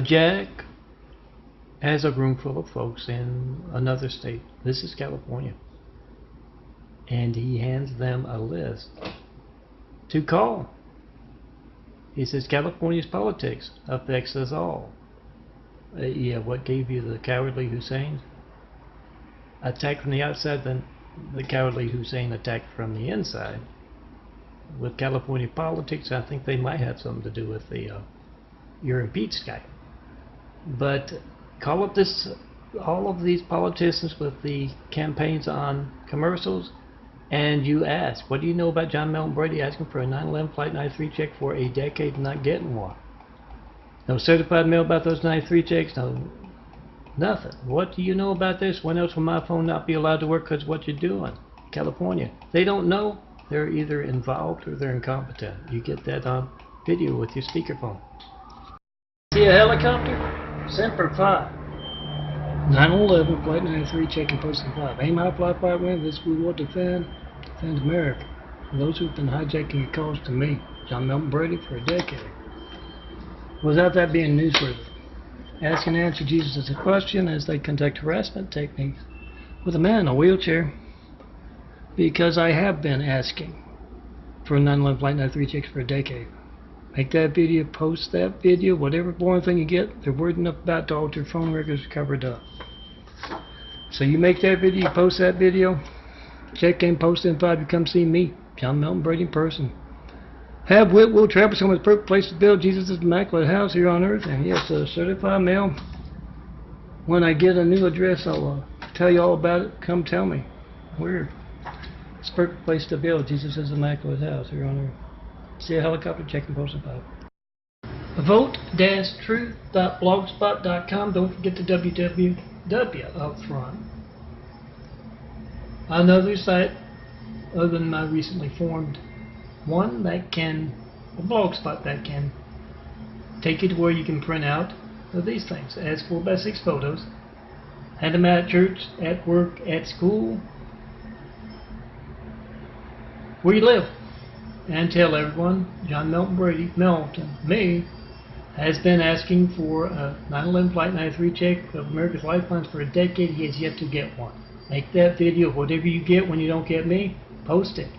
Jack has a room full of folks in another state. This is California. And he hands them a list to call. He says, California's politics affects us all. Yeah, what gave you the cowardly Hussein? Attack from the outside, then the cowardly Hussein attacked from the inside. With California politics, I think they might have something to do with the you're impeached guy. But call up all of these politicians with the campaigns on commercials, and you ask, what do you know about John Melton Brady asking for a 9/11 Flight 93 check for a decade and not getting one? No certified mail about those 93 checks, no, nothing. What do you know about this? When else will my phone not be allowed to work because of what you're doing? California. They don't know. They're either involved or they're incompetent. You get that on video with your speakerphone. See a helicopter? Semper Fi. 9/11 Flight 93 checking posting 5. Aim high, fly far, win. This we will defend America. For those who've been hijacking your calls to me, John Melton Brady, for a decade. Without that being newsworthy. Ask and answer Jesus as a question as they conduct harassment techniques with a man in a wheelchair. Because I have been asking for a 9/11 Flight 93 checks for a decade. Make that video, post that video, whatever boring thing you get, they're worried enough about to all your phone records covered up. So you make that video, you post that video, check in, post in 5, you come see me, John Melton Brady in person. Have wit, will travel someone's perfect place to build Jesus' immaculate house here on earth. And yes, certified mail. When I get a new address, I'll tell you all about it. Come tell me. Weird. It's a perfect place to build Jesus' immaculate house here on earth. See a helicopter, check and post about it. Vote-truth.blogspot.com. Don't forget the www up front. Another site other than my recently formed one that can, a blogspot that can take you to where you can print out these things as 4x6 photos. Hand them out at church, at work, at school, where you live. And tell everyone John Melton Brady, me, has been asking for a 9/11 Flight 93 check of America's Lifelines for a decade. He has yet to get one. Make that video, whatever you get when you don't get me, post it.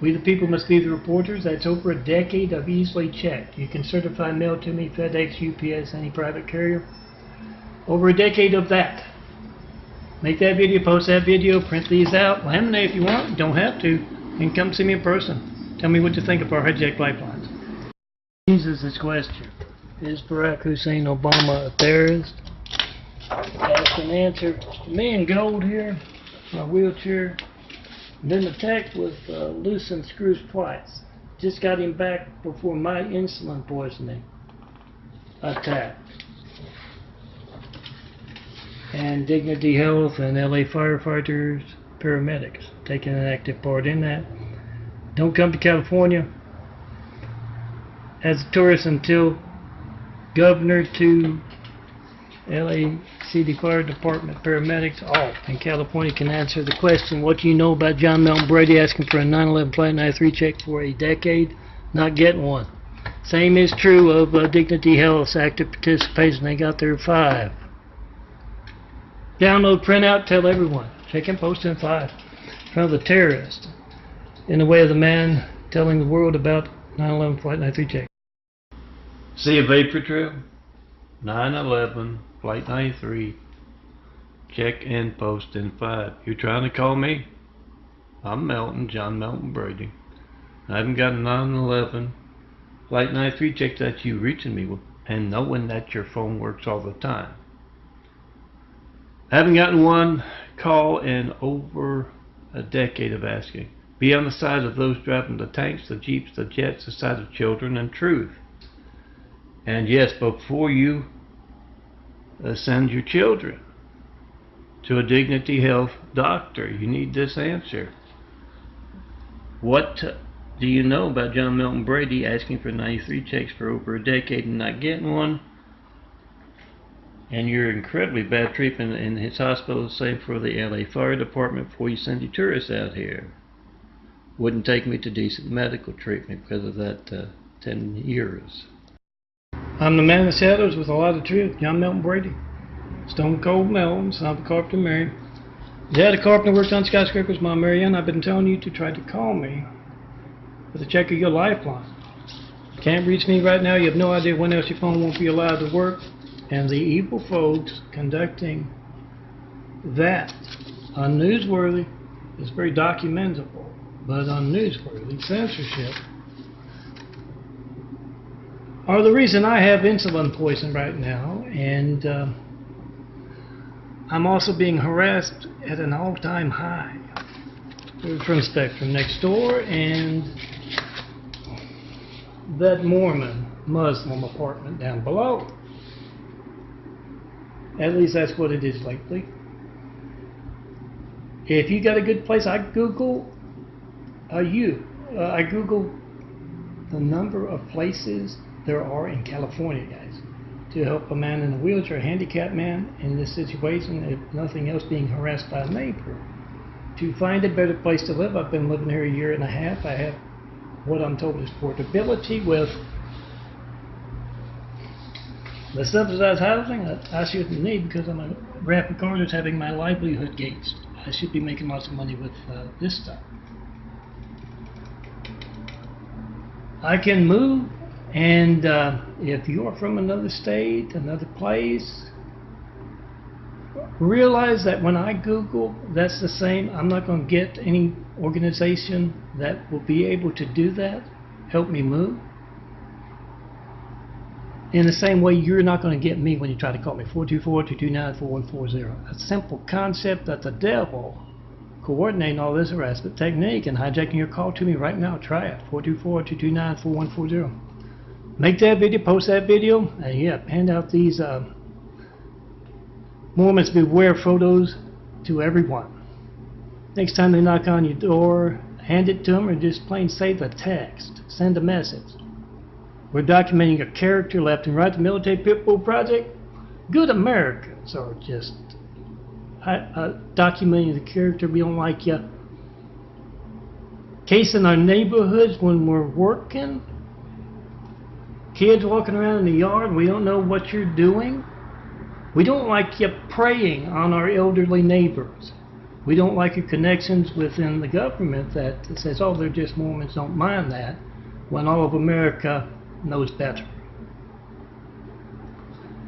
We the people must be the reporters. That's over a decade I've easily checked. You can certify mail to me, FedEx, UPS, any private carrier. Over a decade of that. Make that video, post that video, print these out, laminate if you want, you don't have to, and come see me in person. Tell me what you think of our hijacked lifelines. Jesus' question. Is Barack Hussein Obama a terrorist? Ask and answer. Me in gold here, my wheelchair. Been attacked with loosened screws twice. Just got him back before my insulin poisoning attack. And Dignity Health and LA firefighters, paramedics taking an active part in that. Don't come to California as a tourist until governor to LA City Fire Department paramedics, all in California, can answer the question, what do you know about John Melton Brady asking for a 9/11 Flight 93 check for a decade, not getting one? Same is true of Dignity Health's active participation. They got their 5. Download, print out, tell everyone. Check and post in 5. In front of the terrorist. In the way of the man telling the world about 9/11 Flight 93 check. See a vapor trail? 9/11 Flight 93 check and post in 5. You trying to call me? I'm Melton, John Melton Brady. I haven't got a 9/11 Flight 93 check that you reaching me with, and knowing that your phone works all the time. I haven't gotten one call in over a decade of asking. Be on the side of those driving the tanks, the jeeps, the jets, the side of children and truth. And yes, before you send your children to a Dignity Health doctor, you need this answer. What do you know about John Melton Brady asking for 93 checks for over a decade and not getting one? And your incredibly bad treatment in his hospital, same for the LA Fire Department before you send your tourists out here. Wouldn't take me to decent medical treatment because of that 10 years. I'm the man in the shadows with a lot of truth. John Melton Brady. Stone Cold Melton, son of a carpenter Mary. Dad, a carpenter, works on skyscrapers. Mom, Marianne, I've been telling you to try to call me for the check of your lifeline. Can't reach me right now. You have no idea when else your phone won't be allowed to work. And the evil folks conducting that unnewsworthy, it's very documentable, but unnewsworthy censorship are the reason I have insulin poison right now, and I'm also being harassed at an all-time high from Spectrum next door and that Mormon Muslim apartment down below. At least that's what it is lately. If you got a good place, I Google I Google the number of places there are in California, guys, to help a man in a wheelchair, a handicapped man in this situation, if nothing else, being harassed by a neighbor. To find a better place to live, I've been living here a year and a half. I have what I'm told is portability with the subsidized housing I shouldn't need because I'm a rapid car that's having my livelihood gauged. I should be making lots of money with this stuff. I can move. And if you're from another state, another place, realize that when I Google, that's the same. I'm not going to get any organization that will be able to do that, help me move. In the same way, you're not going to get me when you try to call me, 424-229-4140. A simple concept that the devil coordinating all this harassment technique and hijacking your call to me right now. Try it, 424-229-4140. Make that video, post that video, and yeah, hand out these Mormons Beware photos to everyone. Next time they knock on your door, hand it to them or just plain say the text. Send a message. We're documenting your character left and right. The Military Pitbull Project, good Americans are just documenting the character. We don't like you. Case in our neighborhoods when we're working. Kids walking around in the yard, we don't know what you're doing. We don't like you preying on our elderly neighbors. We don't like your connections within the government that says, oh, they're just Mormons, don't mind that, when all of America knows better.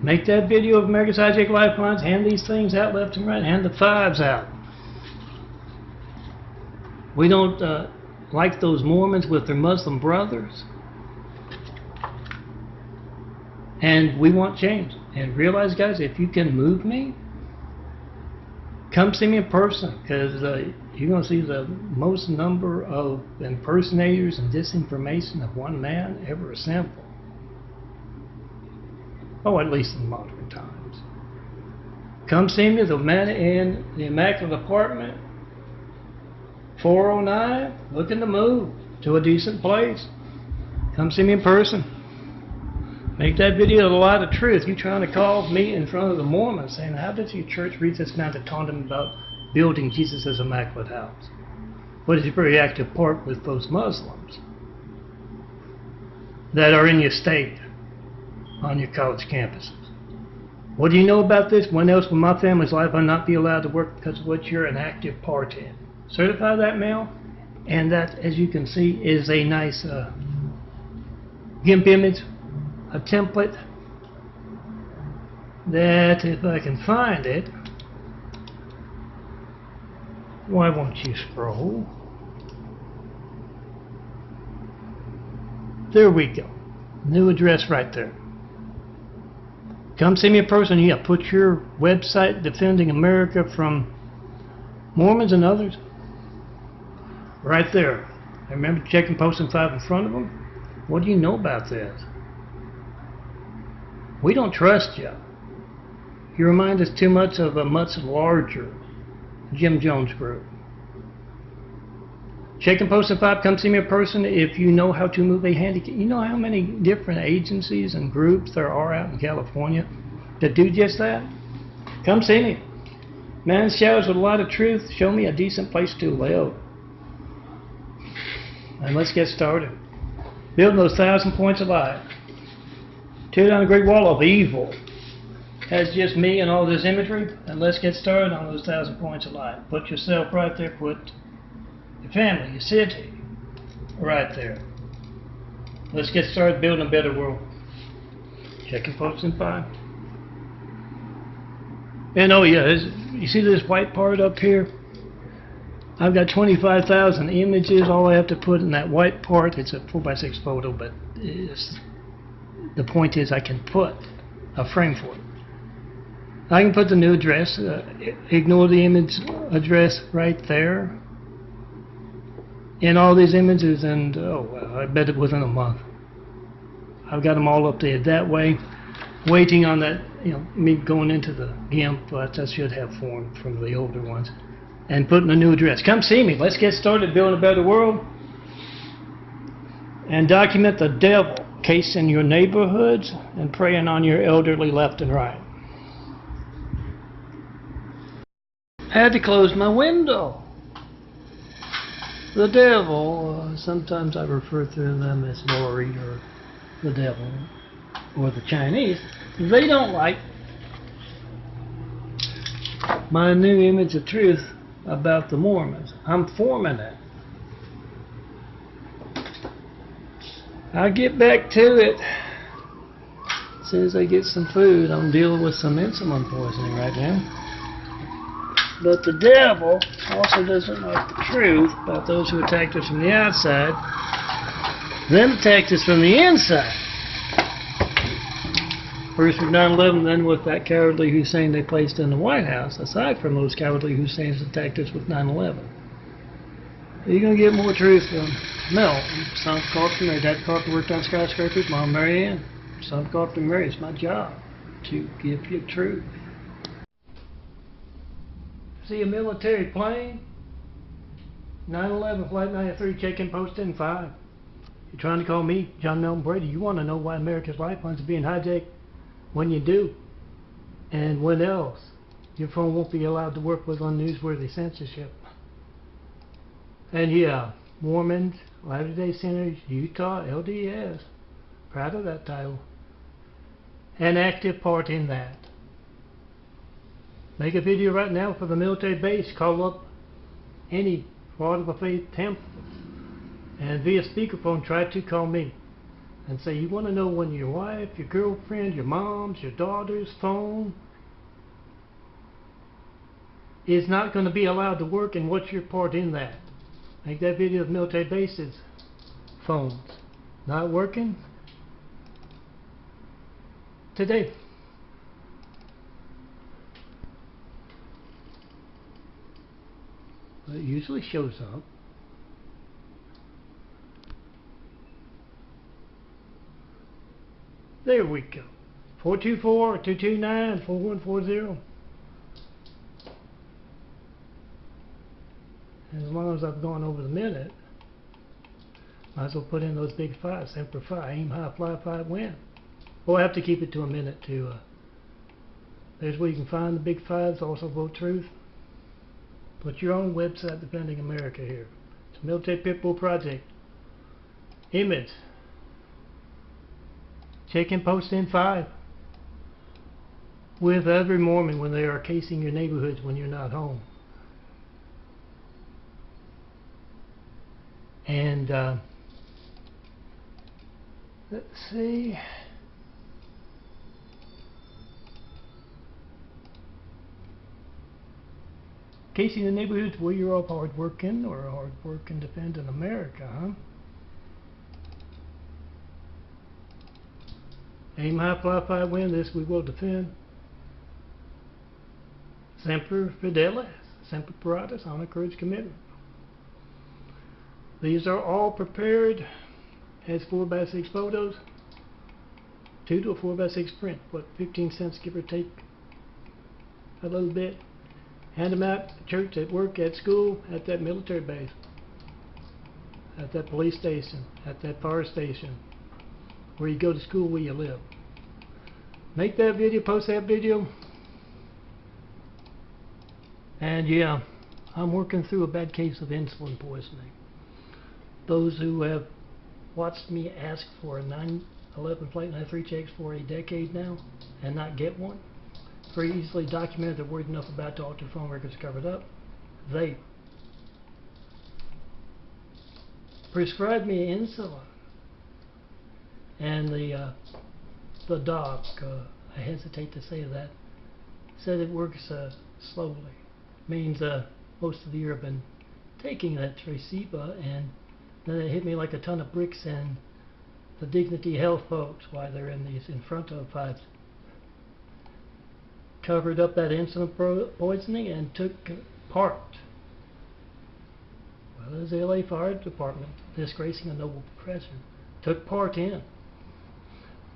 Make that video of America's Hijacked Lifelines, hand these things out left and right, hand the fives out. We don't like those Mormons with their Muslim brothers. And we want change. And realize, guys, if you can move me, come see me in person, because you're going to see the most number of impersonators and disinformation of one man ever assembled. Oh, at least in modern times. Come see me, the man in the Immaculate Apartment, 409, looking to move to a decent place. Come see me in person. Make that video a lot of truth. You trying to call me in front of the Mormons saying, how does your church read this now to taunt them about building Jesus' immaculate house? What is your very active part with those Muslims that are in your state on your college campuses? What do you know about this? When else in my family's life I'll not be allowed to work because of what you're an active part in? Certify that mail, and that, as you can see, is a nice GIMP image, a template that, if I can find it, why won't you scroll? There we go. New address right there. Come see me in person. Yeah, put your website defending America from Mormons and others right there. And remember checking post and 5 in front of them. What do you know about this? We don't trust you. You remind us too much of a much larger Jim Jones group. Check and post and 5, come see me in person if you know how to move a handicap. You know how many different agencies and groups there are out in California that do just that? Come see me. Man showers with a lot of truth. Show me a decent place to live. And let's get started. Building those 1,000 points of light. Tear down the Great Wall of Evil. That's just me and all this imagery. And let's get started on those 1,000 points of light. Put yourself right there. Put your family, your city, right there. Let's get started building a better world. Checking posts in 5. And oh yeah, you see this white part up here? I've got 25,000 images. All I have to put in that white part, it's a 4x6 photo, but the point is I can put a frame for it. I can put the new address, ignore the image address right there, in all these images, and oh well, I bet it within a month. I've got them all updated that way, waiting on that, me going into the GIMP, but that should have formed from the older ones, and putting a new address. Come see me. Let's get started building a better world, and document the devil casing your neighborhoods and preying on your elderly left and right. I had to close my window. The devil, sometimes I refer to them as Lori or the devil or the Chinese. They don't like my new image of truth about the Mormons. I'm forming it. I'll get back to it as soon as I get some food. I'm dealing with some insulin poisoning right now. But the devil also doesn't like the truth about those who attacked us from the outside, then attacked us from the inside. First with 9/11, then with that cowardly Hussein they placed in the White House, aside from those cowardly Husseins attacked us with 9/11. You're going to get more truth from Mel. Son of Carpenter, my dad Carpenter worked on skyscrapers, Mom Mary Ann. Son of Carpenter Mary, it's my job to give you truth. See a military plane? 9/11 Flight 93, check-in post in 5. You're trying to call me, John Melton Brady. You want to know why America's lifelines are being hijacked? When you do. And when else? Your phone won't be allowed to work with unnewsworthy censorship. And yeah, Mormons, Latter-day Saints, Utah, LDS. Proud of that title. An active part in that. Make a video right now for the military base. Call up any Lord of the Faith temple. And via speakerphone, try to call me. And say, you want to know when your wife, your girlfriend, your mom's, your daughter's phone is not going to be allowed to work, and what's your part in that? Make that video of military bases. Phones not working today. It usually shows up. There we go. 424-229-4140. As long as I've gone over the minute, might as well put in those big 5. Semper Fi, aim high, fly 5, win. Well, I have to keep it to a minute to. There's where you can find the big 5s. Also vote truth. Put your own website, Defending America here. It's a Military Pitbull Project. Image. Check-in post in 5. With every Mormon when they are casing your neighborhoods when you're not home. And let's see. Casing the neighborhoods where you're all hard working or hard working defending America, huh? Aim high, fly 5, win. This we will defend. Semper Fidelis, Semper Paratus, honor, courage, commitment. These are all prepared as 4x6 photos. 2 to a 4x6 print. What, 15 cents give or take a little bit. Hand them out at church, at work, at school, at that military base, at that police station, at that fire station, where you go to school, where you live. Make that video, post that video. And yeah, I'm working through a bad case of insulin poisoning. Those who have watched me ask for a 9/11 Flight 93 checks for a decade now and not get one. Very easily documented, they're worried enough about to alter phone records covered up. They prescribed me insulin, and the doc, I hesitate to say that, said it works slowly. Means most of the year I've been taking that Tresiba, and then it hit me like a ton of bricks, and the Dignity Health folks, why they're in these in front of I've covered up that insulin poisoning and took part. Well, as the LA Fire Department, disgracing a noble profession, took part in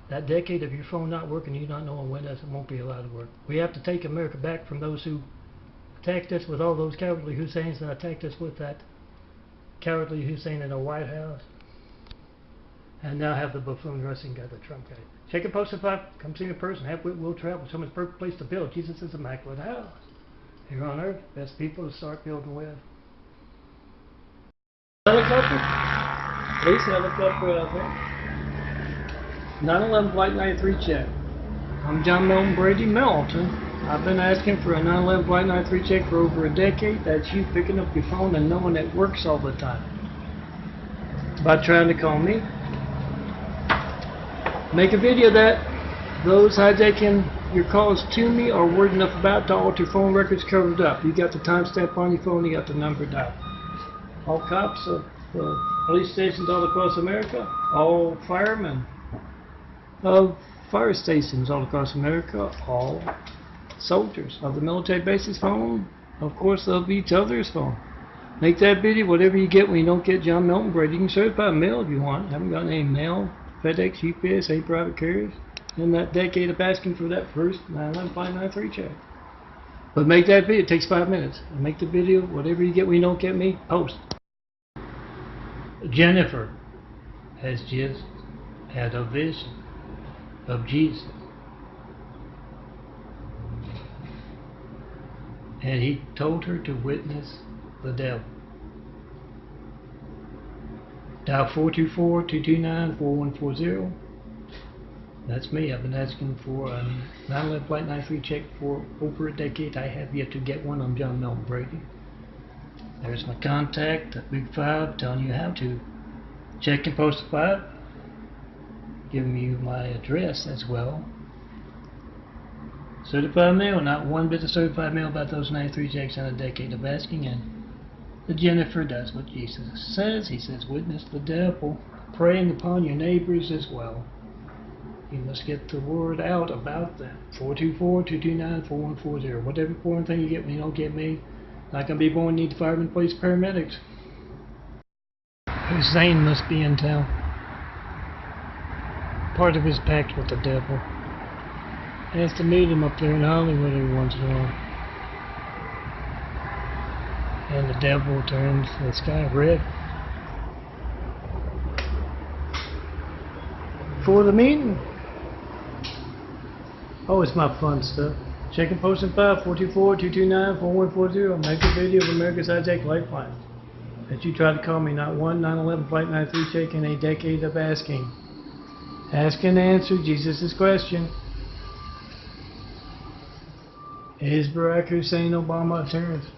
that decade of your phone not working, you not knowing when it won't be allowed to work. We have to take America back from those who attacked us with all those cowardly Husseins and attacked us with that cowardly Hussein in the White House. And now have the buffoon Russian guy, the Trump guy. Check it, post if I come see a person, have wit, will travel, someone's perfect place to build. Jesus is immaculate house. Here on earth, best people to start building with. Helicopter? Police helicopter out there. 9/11 Flight 93 check. I'm John Milton Brady Melton. I've been asking for a 9/11 Flight 93 check for over a decade. That's you picking up your phone and knowing it works all the time. By trying to call me. Make a video that those hijacking your calls to me are worried enough about to alter phone records covered up. You got the timestamp on your phone, you got the number dialed. All cops of police stations all across America, all firemen of fire stations all across America, all soldiers of the military bases phone, of course of each other's phone. Make that video, whatever you get when you don't get John Milton Brady. You can certify mail if you want. Haven't got any mail, FedEx, UPS, any private carriers in that decade of asking for that first 9/11 Flight 93 check. But make that video, it takes 5 minutes. Make the video, whatever you get when you don't get me, post. Jennifer has just had a vision of Jesus. And he told her to witness the devil. Dial 424-229-4140. That's me. I've been asking for a 9/11 Flight 93 check for over a decade. I have yet to get one. I'm John Milton Brady. There's my contact, the Big 5, telling you how to check and post a 5. Giving you my address as well. Certified mail, not one bit of certified mail about those 93 checks in a decade of asking. And the Jennifer does what Jesus says. He says, witness the devil, praying upon your neighbors as well. You must get the word out about them. 424-229-4140. Whatever important thing you get when you don't get me. Not going to be born, need firemen, police, paramedics. Hussein must be in town. Part of his pact with the devil. Has to meet him up there in Hollywood every once in a while. And the devil turns the sky red. For the meeting. Oh, it's my fun stuff. Check and post in 5, 424-229-4140. Make a video of America's hijacked lifeline. That you tried to call me, not one 9/11 Flight 93 check in a decade of asking. Ask and answer Jesus' question. Is Barack Hussein Obama a terrorist?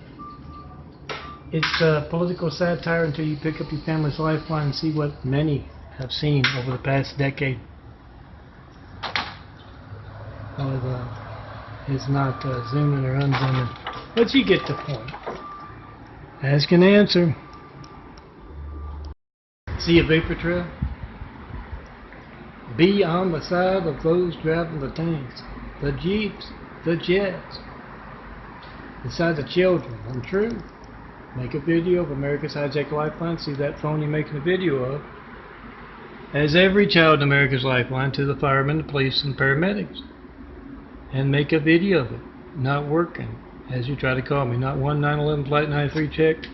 It's political satire until you pick up your family's lifeline and see what many have seen over the past decade. It's not zooming or unzooming, but you get the point. Ask and answer. See a vapor trail? Be on the side of those driving the tanks, the jeeps, the jets, beside the children. Untrue. Make a video of America's hijacked lifeline. See that phone you're making a video of. As every child in America's lifeline to the firemen, the police, and paramedics. And make a video of it. Not working. As you try to call me. Not one 9/11 Flight 93 check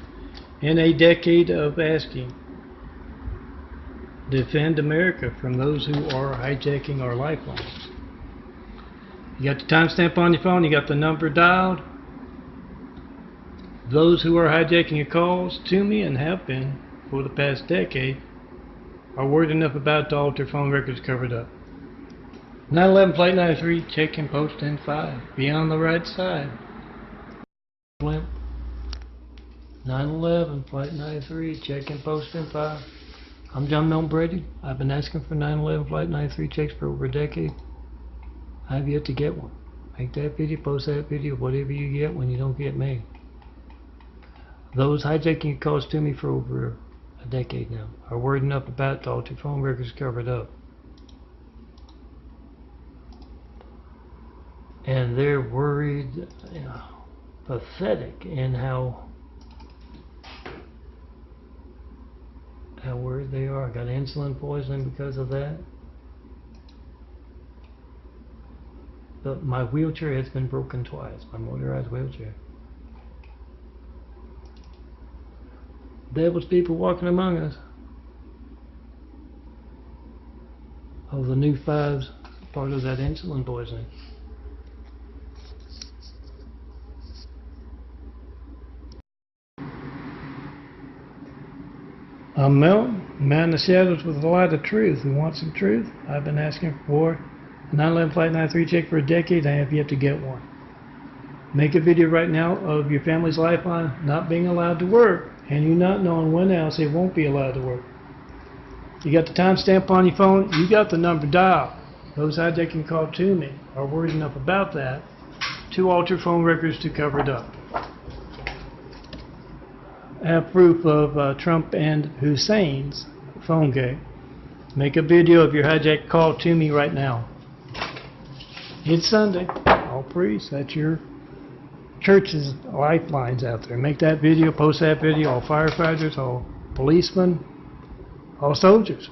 in a decade of asking. Defend America from those who are hijacking our lifelines. You got the timestamp on your phone. You got the number dialed. Those who are hijacking your calls to me and have been for the past decade, are worried enough about to alter phone records covered up. 911 Flight 93, check and post in 5. Be on the right side. Blimp. 911 Flight 93, check and post in 5. I'm John Milton Brady. I've been asking for 911 Flight 93 checks for over a decade. I have yet to get one. Make that video, post that video, whatever you get when you don't get me. Those hijacking calls to me for over a decade now are worried enough about to alter phone records covered up. And they're worried, pathetic in how worried they are. I got insulin poisoning because of that. But my wheelchair has been broken twice, my motorized wheelchair. Devil's people walking among us. Oh, the new 5's part of that insulin poisoning. I'm Milton, man in the shadows with a lot of truth. Who wants some truth? I've been asking for a 911 Flight 93 check for a decade. I have yet to get one. Make a video right now of your family's lifeline not being allowed to work and you not knowing when else it won't be allowed to work. You got the timestamp on your phone, you got the number dialed. Those hijacking call to me are worried enough about that to alter phone records to cover it up. I have proof of Trump and Hussein's phone game. Make a video of your hijacked call to me right now. It's Sunday. All priests, that's your church's lifelines out there. Make that video, post that video, all firefighters, all policemen, all soldiers.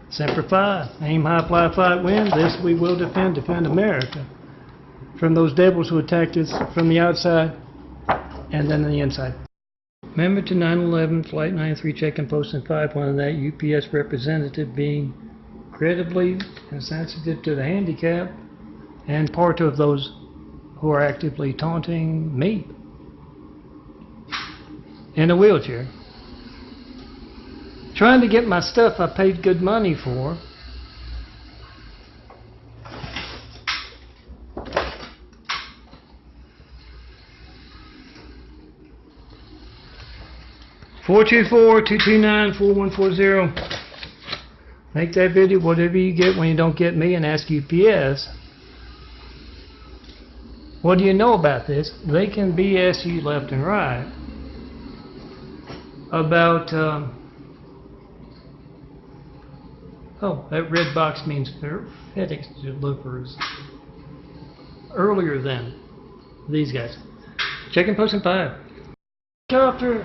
Semper Fi, aim high, fly, fight, win. This we will defend America from those devils who attacked us from the outside and then the inside. Remember to 911 Flight 93 check and post in 5, one of that UPS representative being credibly insensitive to the handicap and part of those who are actively taunting me in a wheelchair, trying to get my stuff I paid good money for. (424-229-4140). Make that video, whatever you get when you don't get me, and ask UPS, what do you know about this? They can BS you left and right about, oh, that red box means FedEx delivers earlier than these guys. Check and post in 5. Helicopter,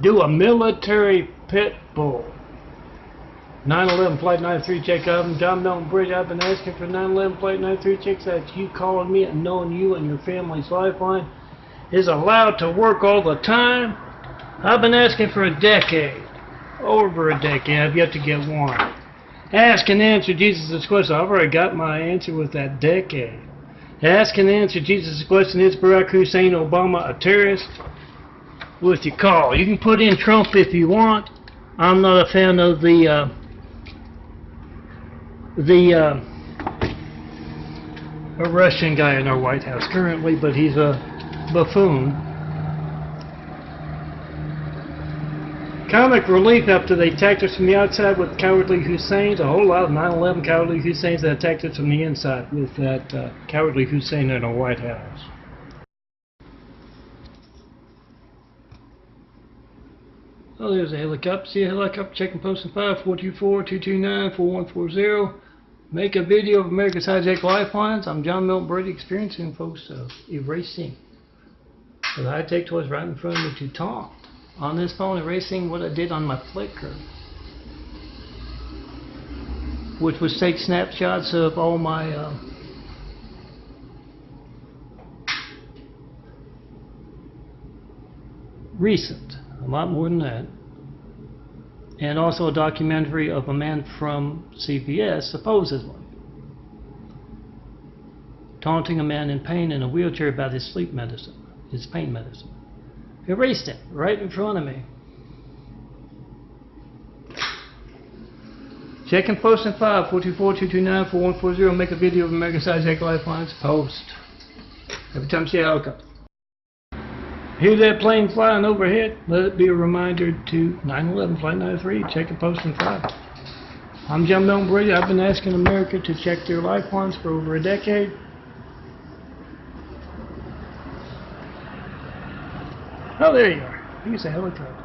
do a military pit bull. 911 Flight 93 check. I'm John Milton Bridge. I've been asking for 911 Flight 93 checks. That's you calling me and knowing you and your family's lifeline is allowed to work all the time. I've been asking for a decade. Over a decade. I've yet to get one. Ask and answer Jesus' question. I've already got my answer with that decade. Ask and answer Jesus' question. Is Barack Hussein Obama a terrorist? With your call. You can put in Trump if you want. I'm not a fan of the a Russian guy in our White House currently, but he's a buffoon. Comic relief after they attacked us from the outside with cowardly Husseins. A whole lot of 9/11 cowardly Husseins that attacked us from the inside with that cowardly Hussein in our White House. Oh, there's a helicopter. See a helicopter? Check and post in 5, 424-229-4140. Make a video of America's hijacked lifelines. I'm John Milton Brady, experiencing folks erasing the high-tech toys right in front of me to taunt. On this phone, erasing what I did on my Flickr, which was take snapshots of all my recent. A lot more than that. And also a documentary of a man from CBS, supposedly, taunting a man in pain in a wheelchair about his sleep medicine, his pain medicine. Erased it right in front of me. Check and post in 5, 424-229-4140. Make a video of America's Hijack Lifelines. Post. Every time you see a helicopter. Hear that plane flying overhead? Let it be a reminder to 911 Flight 93. Check and post in 5. I'm John Milton Brady. I've been asking America to check their lifelines for over a decade. Oh, there you are. Here's a helicopter.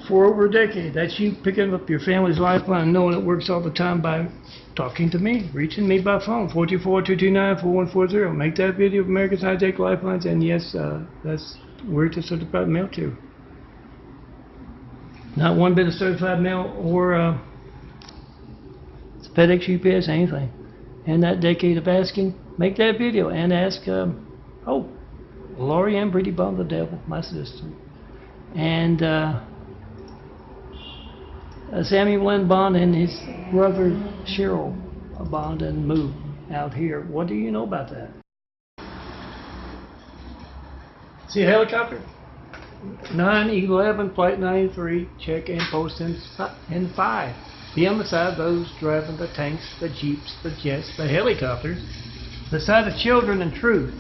For over a decade. That's you picking up your family's lifeline and knowing it works all the time by talking to me, reaching me by phone, 424-229-4140. Make that video of America's Hijack Lifelines, and yes, that's where to certified mail to. Not one bit of certified mail or FedEx, UPS, anything. And that decade of asking, make that video and ask, Laurie Ann Brady Bond the Devil, my sister. And Samuel Lynn Bond and his brother Cheryl Bond and Moo out here. What do you know about that? See a helicopter? 911 Flight 93. Check and post in 5. Be on the side of those driving the tanks, the jeeps, the jets, the helicopters. The side of children and truth.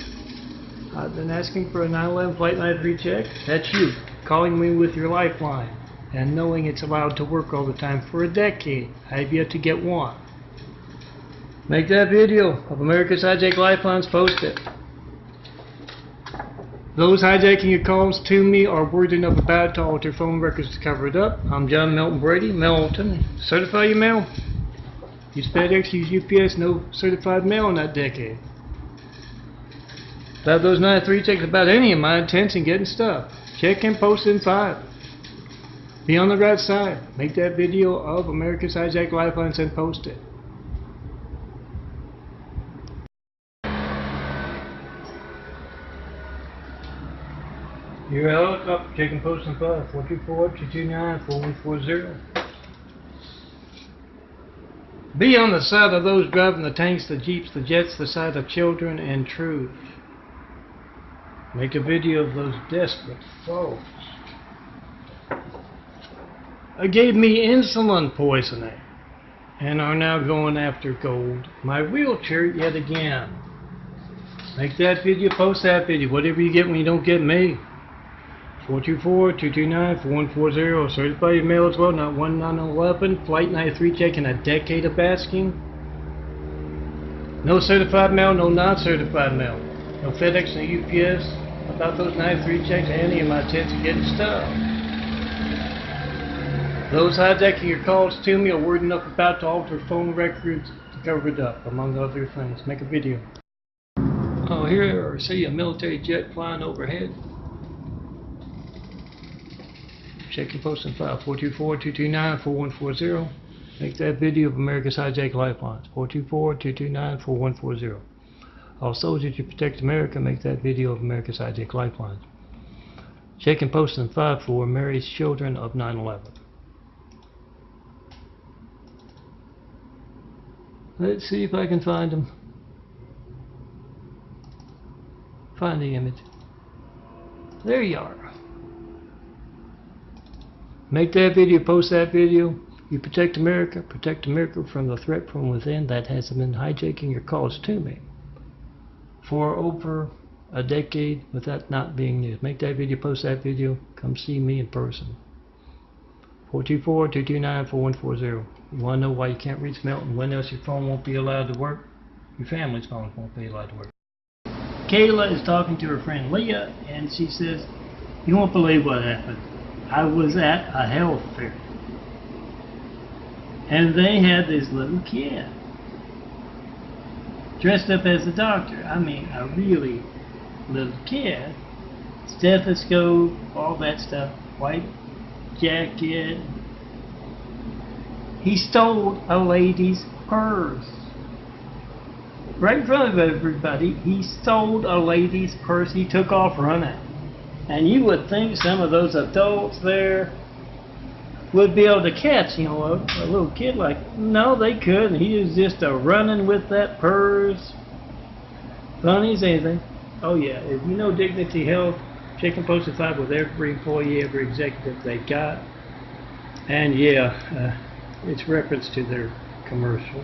I've been asking for a 911 Flight 93 check. That's you calling me with your lifeline and knowing it's allowed to work all the time for a decade. I've yet to get one. Make that video of America's Hijack Lifelines, post it. Those hijacking your calls to me are word enough about it to alter phone records to cover it up. I'm John Milton Brady, Melton. Certify your mail. Use FedEx, use UPS, no certified mail in that decade. About those 93 checks about any of my intents in getting stuff. Check and post in 5. Be on the right side. Make that video of America's Hijack Lifelines and post it. Your helicopter, check and post in 5, 424-229-4140. Be on the side of those driving the tanks, the jeeps, the jets, the side of children and truth. Make a video of those desperate folks. Gave me insulin poisoning and are now going after gold. My wheelchair yet again. Make that video, post that video, whatever you get when you don't get me. 424-229-4140. Certify your mail as well, not 1911. Flight 93 checking a decade of asking. No certified mail, no non-certified mail. No FedEx, no UPS. About those 93 checks, any of my attempts at getting stuff. Those hijacking your calls to me are word enough about to alter phone records to cover it up, among other things. Make a video. Oh, here I see a military jet flying overhead. Check your post in 5, 424-229-4140. Make that video of America's Hijack Lifelines, 424-229-4140. All soldiers to protect America, make that video of America's Hijack Lifelines. Check and post in 5 for Mary's children of 9/11. Let's see if I can find them. Find the image. There you are. Make that video, post that video. You protect America from the threat from within that has been hijacking your calls to me for over a decade with that not being news. Make that video, post that video, come see me in person. 424-229-4140. You want to know why you can't reach Melton? When else your phone won't be allowed to work? Your family's phone won't be allowed to work. Kayla is talking to her friend Leah, and she says, "You won't believe what happened. I was at a health fair, and they had this little kid dressed up as a doctor. I mean, a really little kid. Stethoscope, all that stuff, white jacket. He stole a lady's purse. Right in front of everybody, he stole a lady's purse. He took off running. And you would think some of those adults there would be able to catch, a little kid like, no, they couldn't. He was just running with that purse. Funny as anything. Oh yeah, if you know Dignity Health, check and post in 5 with every employee, every executive they got. And yeah, it's reference to their commercial.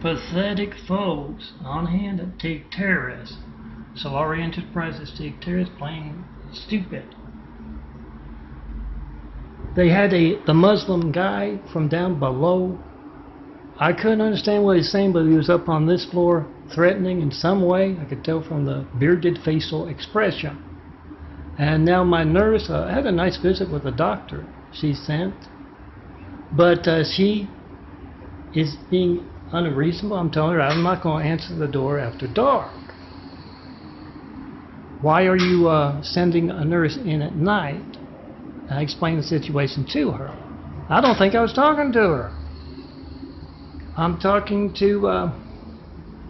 Pathetic folks on hand to take terrorists. Solari Enterprises take terrorists playing stupid. They had the Muslim guy from down below. I couldn't understand what he was saying, but he was up on this floor threatening in some way. I could tell from the bearded facial expression. And now my nurse, I had a nice visit with the doctor she sent, but she is being unreasonable. I'm telling her I'm not going to answer the door after dark. Why are you sending a nurse in at night? I explained the situation to her. I don't think I was talking to her. I'm talking to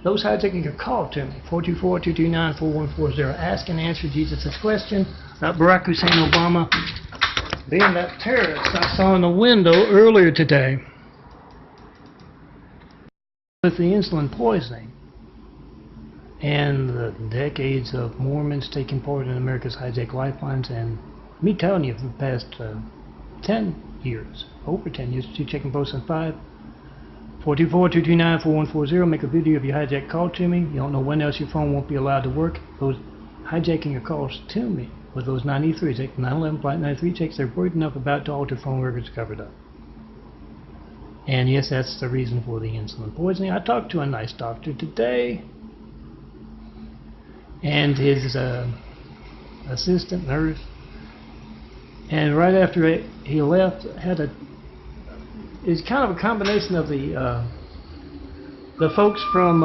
those hijacking your call to me, 424-229-4140. Ask and answer Jesus' question about Barack Hussein Obama being that terrorist I saw in the window earlier today with the insulin poisoning and the decades of Mormons taking part in America's hijacked lifelines, and me telling you for the past 10 years, over 10 years, two checking posts on 5, 424-229-4140. Make a video of your hijacked call to me. You don't know when else your phone won't be allowed to work. Those hijacking your calls to me with those 93s, take 911 Flight 93 checks, they're worried enough about to alter phone records covered up. And yes, that's the reason for the insulin poisoning. I talked to a nice doctor today, and his assistant nurse, and right after he left, it's kind of a combination of the folks from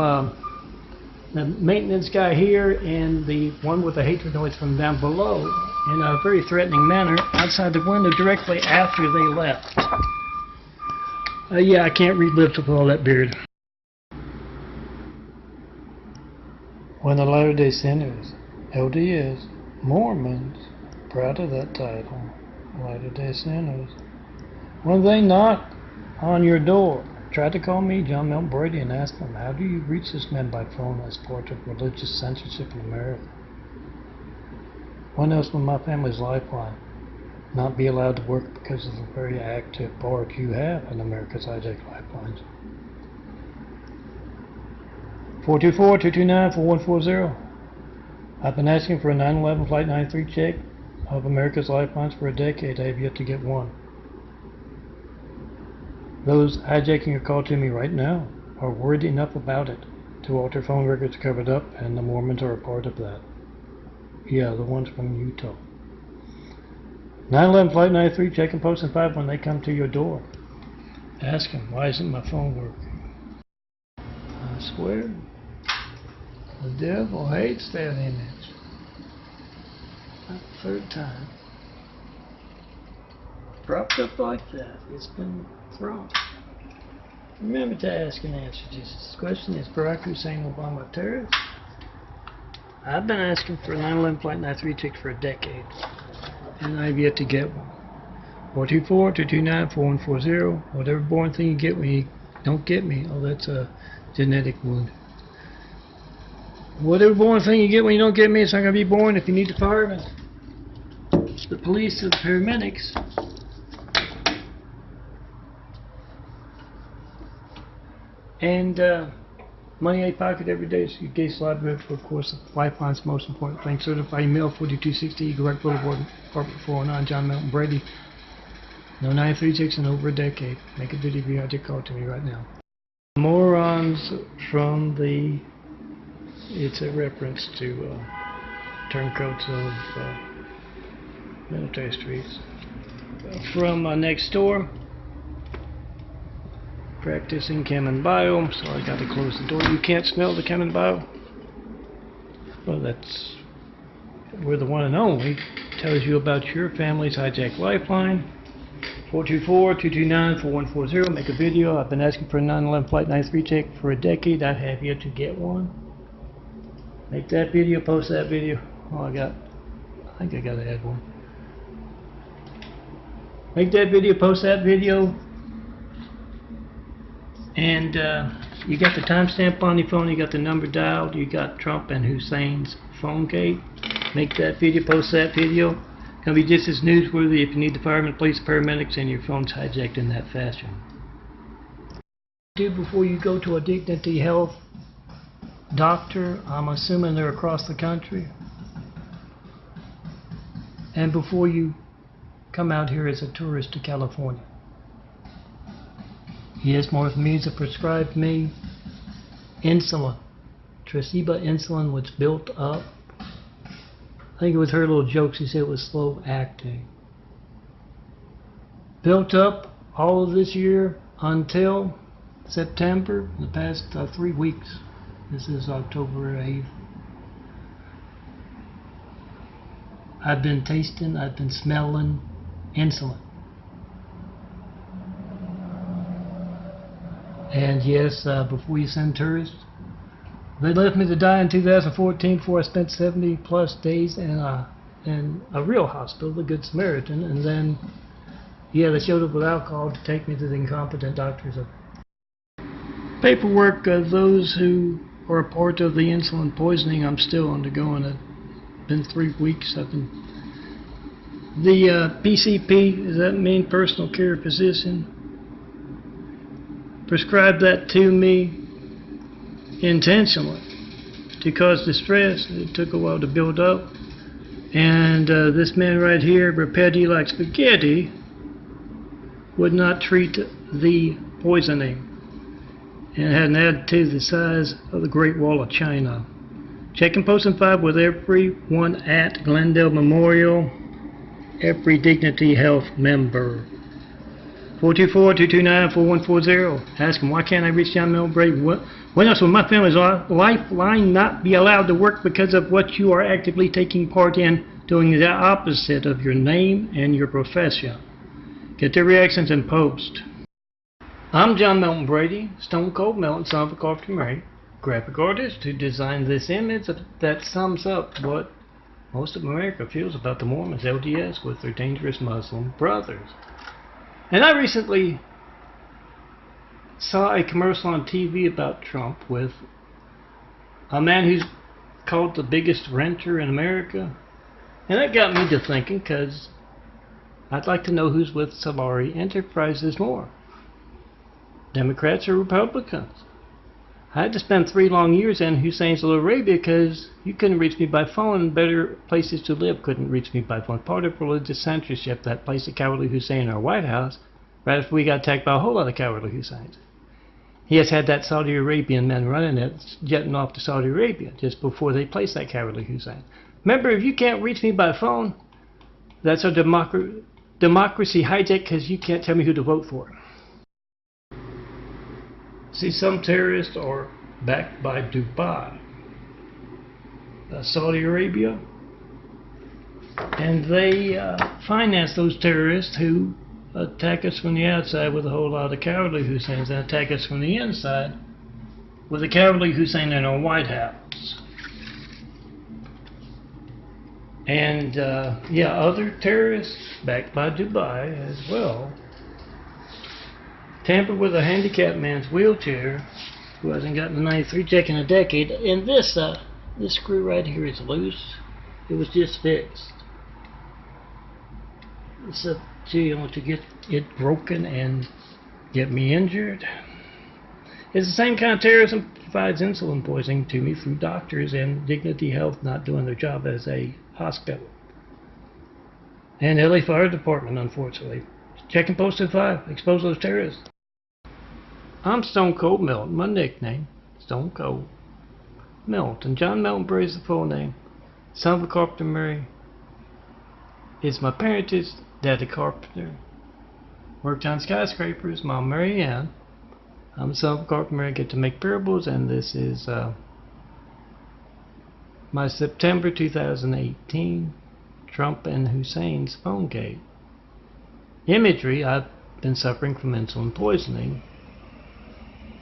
the maintenance guy here and the one with the hatred noise from down below in a very threatening manner outside the window directly after they left. Yeah, I can't read lips with all that beard. When the Latter-day Saints, LDS, Mormons, proud of that title, Latter-day Saints, when they knock on your door, try to call me, John Milton Brady, and ask them, how do you reach this man by phone as part of religious censorship in America? When else will my family's lifeline not be allowed to work because of the very active part you have in America's hijacked lifelines? 424-229-4140. I've been asking for a 911 Flight 93 check of America's lifelines for a decade. I have yet to get one. Those hijacking your call to me right now are worried enough about it to alter phone records covered up, and the Mormons are a part of that. Yeah, the ones from Utah. 911 Flight 93, check and post in 5 when they come to your door. Ask them, why isn't my phone working? I swear, the devil hates that image. Not the third time. Propped up like that, it's been thrown. Remember to ask and answer Jesus' question. Is Barack Hussein Obama a terrorist? I've been asking for a 911 Flight 93 check for a decade, and I've yet to get one. 424-229-4140. Whatever boring thing you get when you don't get me, oh, that's a genetic wound. Whatever boring thing you get when you don't get me, it's not going to be boring if you need the firemen, the police, and the paramedics. And money in your pocket every day is your gay slot for, of course, Lifeline's most important thing. Certified email 4260 Eagle Rock Boulevard, apartment 409, John Milton Brady. No 936 in over a decade. Make a video of your hijack call to me right now. Morons from the, it's a reference to turncoats of military streets. From next door. Practicing Camembio, so I got to close the door. You can't smell the Camembio? Well, that's, we're the one and only. Tells you about your family's hijacked lifeline. 424-229-4140. Make a video. I've been asking for a 911 Flight 93 check for a decade. I have yet to get one. Make that video, post that video. Oh, I think I got to add one. Make that video, post that video. And you got the timestamp on your phone, you got the number dialed, you got Trump and Hussein's phone gate. Make that video, post that video. It'll be just as newsworthy if you need the firemen, police, paramedics, and your phone's hijacked in that fashion. Do before you go to a Dignity Health doctor, I'm assuming they're across the country, and before you come out here as a tourist to California. Yes, Martha Meads have prescribed me insulin. Tresiba insulin was built up. I think it was her little joke. She said it was slow acting. Built up all of this year until September, the past 3 weeks. This is October 8th. I've been tasting, I've been smelling insulin. And yes, before you send tourists, they left me to die in 2014 before I spent 70 plus days in a real hospital, the Good Samaritan, and then, yeah, they showed up with alcohol to take me to the incompetent doctors. Paperwork, those who are a part of the insulin poisoning, I'm still undergoing it. Been 3 weeks. I've been. The PCP, does that mean personal care physician? Prescribed that to me intentionally to cause distress. It took a while to build up. And this man right here, Repetti like spaghetti, would not treat the poisoning. And it had an attitude the size of the Great Wall of China. Checking posting 5 with everyone at Glendale Memorial, every Dignity Health member. 424-229-4140. Ask him, why can't I reach John Milton Brady? When else will my family's lifeline not be allowed to work because of what you are actively taking part in, doing the opposite of your name and your profession? Get their reactions and post. I'm John Milton Brady, Stone Cold Milton, son of a carpenter Mary, graphic artist who designed this image that sums up what most of America feels about the Mormons, LDS, with their dangerous Muslim brothers. And I recently saw a commercial on TV about Trump with a man who's called the biggest renter in America. And that got me to thinking, because I'd like to know who's with Solari Enterprises more. Democrats or Republicans? I had to spend 3 long years in Hussein's Little Arabia because you couldn't reach me by phone, and Better Places to Live couldn't reach me by phone. Part of religious censorship that placed a cowardly Hussein in our White House right after we got attacked by a whole lot of cowardly Husseins. He has had that Saudi Arabian men running it, jetting off to Saudi Arabia just before they placed that cowardly Hussein. Remember, if you can't reach me by phone, that's a democracy hijack because you can't tell me who to vote for. See, some terrorists are backed by Dubai, Saudi Arabia, and they finance those terrorists who attack us from the outside with a whole lot of cowardly Husseins and attack us from the inside with a cowardly Hussein in our White House. And yeah, other terrorists backed by Dubai as well tampered with a handicapped man's wheelchair who hasn't gotten a 93 check in a decade, and this screw right here is loose. It was just fixed. It's up to you to get it broken and get me injured. It's the same kind of terrorism that provides insulin poisoning to me through doctors and Dignity Health not doing their job as a hospital. And LA Fire Department, unfortunately. Check and posted 5. Expose those terrorists. I'm Stone Cold Milton. My nickname, Stone Cold Milton. John Milton Brady is the full name. Son of a carpenter Mary. It's my parentage. Daddy carpenter. Worked on skyscrapers. Mom Mary Ann. I'm the son of a carpenter Mary. I get to make parables, and this is my September 2018 Trump and Hussein's phone gate. Imagery, I've been suffering from insulin poisoning.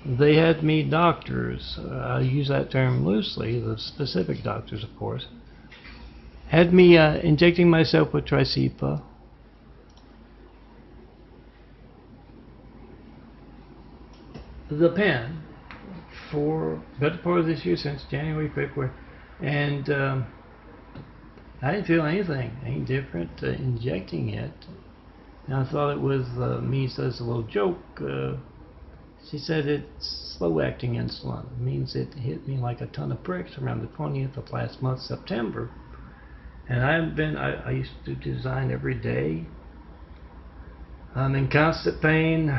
They had me doctors, I use that term loosely, the specific doctors of course, had me injecting myself with Tresiba, the pen, for the better part of this year, since January, February, and I didn't feel anything any different injecting it. And I thought it was me, says a little joke. She said it's slow-acting insulin. It means it hit me like a ton of bricks around the 20th of last month, September. And I used to design every day. I'm in constant pain,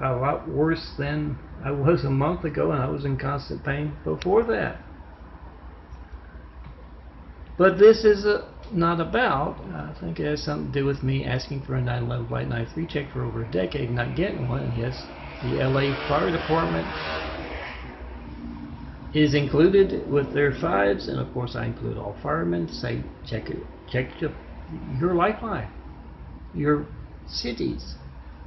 a lot worse than I was a month ago, and I was in constant pain before that. But this is not about, I think it has something to do with me asking for a 9/11 Flight 93 check for over a decade and not getting one. And yes, the LA Fire Department is included with their fives, and of course I include all firemen. Say, check your lifeline, your city's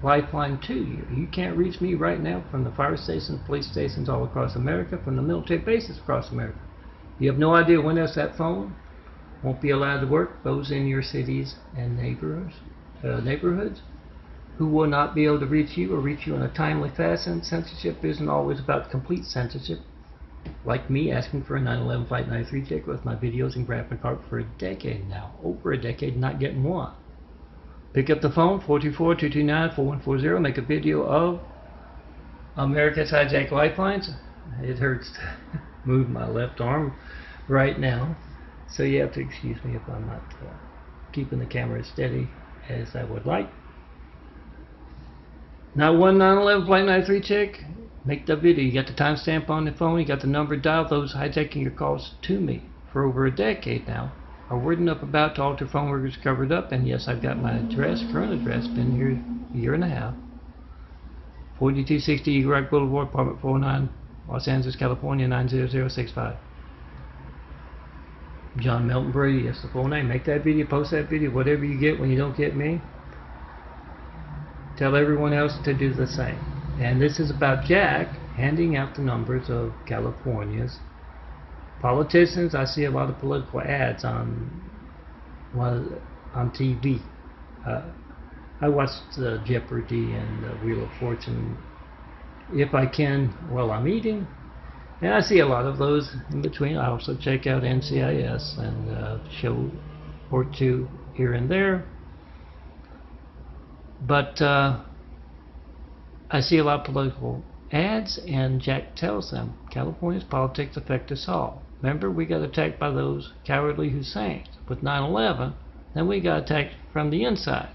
lifeline too. You can't reach me right now from the fire stations, police stations all across America, from the military bases across America. You have no idea when else that phone won't be allowed to work. Those in your cities and neighborhoods who will not be able to reach you or reach you in a timely fashion. Censorship isn't always about complete censorship. Like me asking for a 9/11 Flight 93 check with my videos and graphic art for a decade now, over a decade, not getting one. Pick up the phone, 424-229-4140, make a video of America's Hijacked Lifelines. It hurts to move my left arm right now, so you have to excuse me if I'm not keeping the camera as steady as I would like. Not one 9/11 Flight 93 check, make the video. You got the timestamp on the phone, you got the number dialed. Those hijacking your calls to me for over a decade now are word enough about to alter phone records covered up. And yes, I've got my address, current address, been here a year and a half. 4260 Eagle Rock Boulevard, apartment 409, Los Angeles, California, 90065. John Melton Brady, that's the full name. Make that video, post that video, whatever you get when you don't get me. Tell everyone else to do the same. And this is about Jack handing out the numbers of California's politicians. I see a lot of political ads on TV. I watch Jeopardy and Wheel of Fortune if I can while I'm eating. And I see a lot of those in between. I also check out NCIS and show or two here and there. But I see a lot of political ads, and Jack tells them, California's politics affect us all. Remember, we got attacked by those cowardly Husseins with 9/11. Then we got attacked from the inside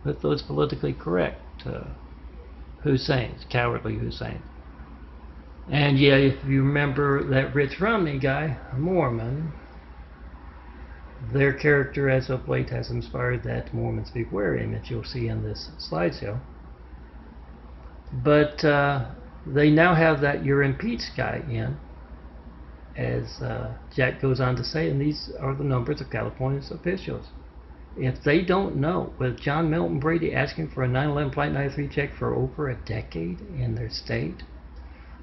with those politically correct Husseins, cowardly Husseins. And yeah, if you remember that Rich Romney guy, a Mormon, their character as of late has inspired that Mormons beware image you'll see in this slideshow. But they now have that you're impeached guy in, as Jack goes on to say, and these are the numbers of California's officials. If they don't know, with John Melton Brady asking for a 9/11 Flight 93 check for over a decade in their state,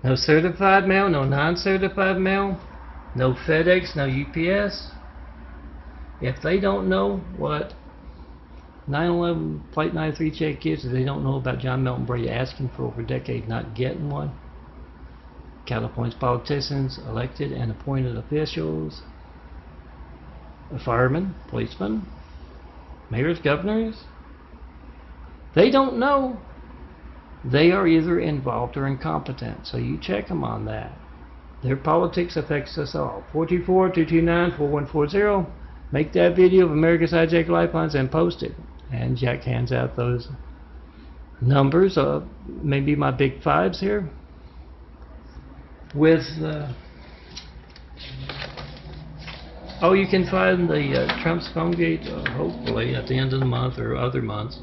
no certified mail, no non-certified mail, no FedEx, no UPS. If they don't know what 9/11 Flight 93 check is, if they don't know about John Melton Brady asking for over a decade not getting one, California's politicians, elected and appointed officials, firemen, policemen, mayors, governors, they don't know. They are either involved or incompetent, so you check them on that. Their politics affects us all. 424-229-4140. Make that video of America's Hijacked Lifelines and post it. And Jack hands out those numbers, maybe my big fives here, with you can find the Trump's phone gate hopefully at the end of the month or other months.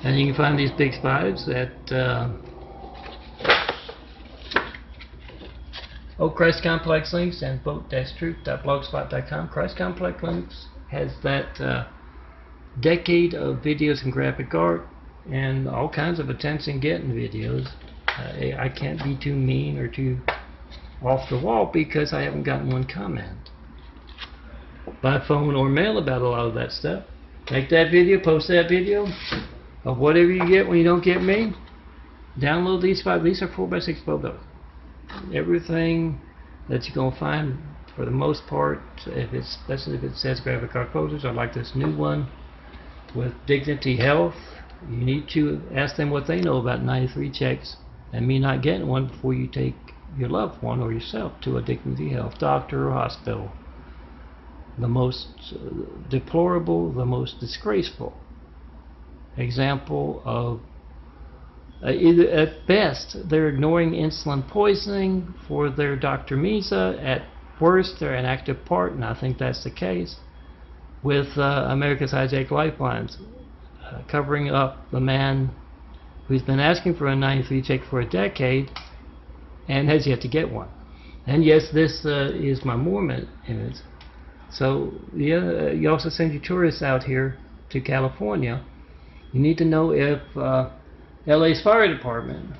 And you can find these big fives at Christ Complex Links and vote-truth.blogspot.com. Christ Complex Links has that decade of videos and graphic art and all kinds of attention-getting videos. I can't be too mean or too off the wall because I haven't gotten one comment by phone or mail about a lot of that stuff. Make that video, post that video of whatever you get when you don't get me. Download these five. These are 4x6 photos. Everything that you're going to find for the most part, especially if it says graphic card closers. I like this new one with Dignity Health. You need to ask them what they know about 93 checks and me not getting one before you take your loved one or yourself to a Dignity Health doctor or hospital. The most deplorable, the most disgraceful example of either at best they're ignoring insulin poisoning for their Dr. Misa. At worst, they're an active part, and I think that's the case with America's Hijacked Lifelines, covering up the man who's been asking for a 93 check for a decade and has yet to get one. And yes, this is my Mormon image. So yeah, you also send your tourists out here to California. You need to know if LA's fire department,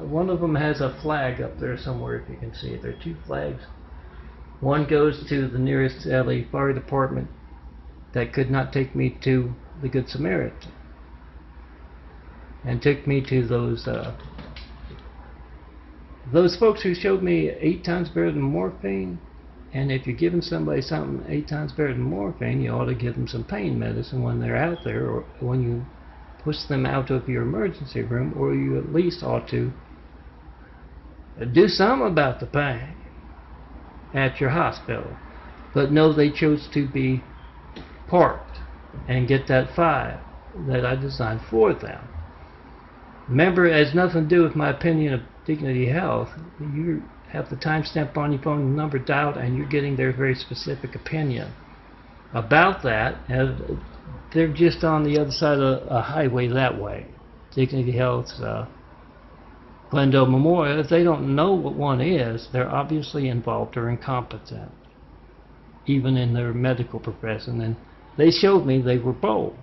one of them has a flag up there somewhere, if you can see it. There are two flags. One goes to the nearest LA fire department that could not take me to the Good Samaritan, and took me to those folks who showed me 8 times better than morphine. And if you're giving somebody something 8 times better than morphine, you ought to give them some pain medicine when they're out there, or when you push them out of your emergency room, or you at least ought to do something about the pain at your hospital. But no, they chose to be parked and get that 5 that I designed for them. Remember, it has nothing to do with my opinion of Dignity Health. You have the timestamp on your phone, the number dialed, and you're getting their very specific opinion about that. And they're just on the other side of a highway that way. Dignity Health's Glendale Memorial. If they don't know what one is, they're obviously involved or incompetent, even in their medical profession. And they showed me they were both.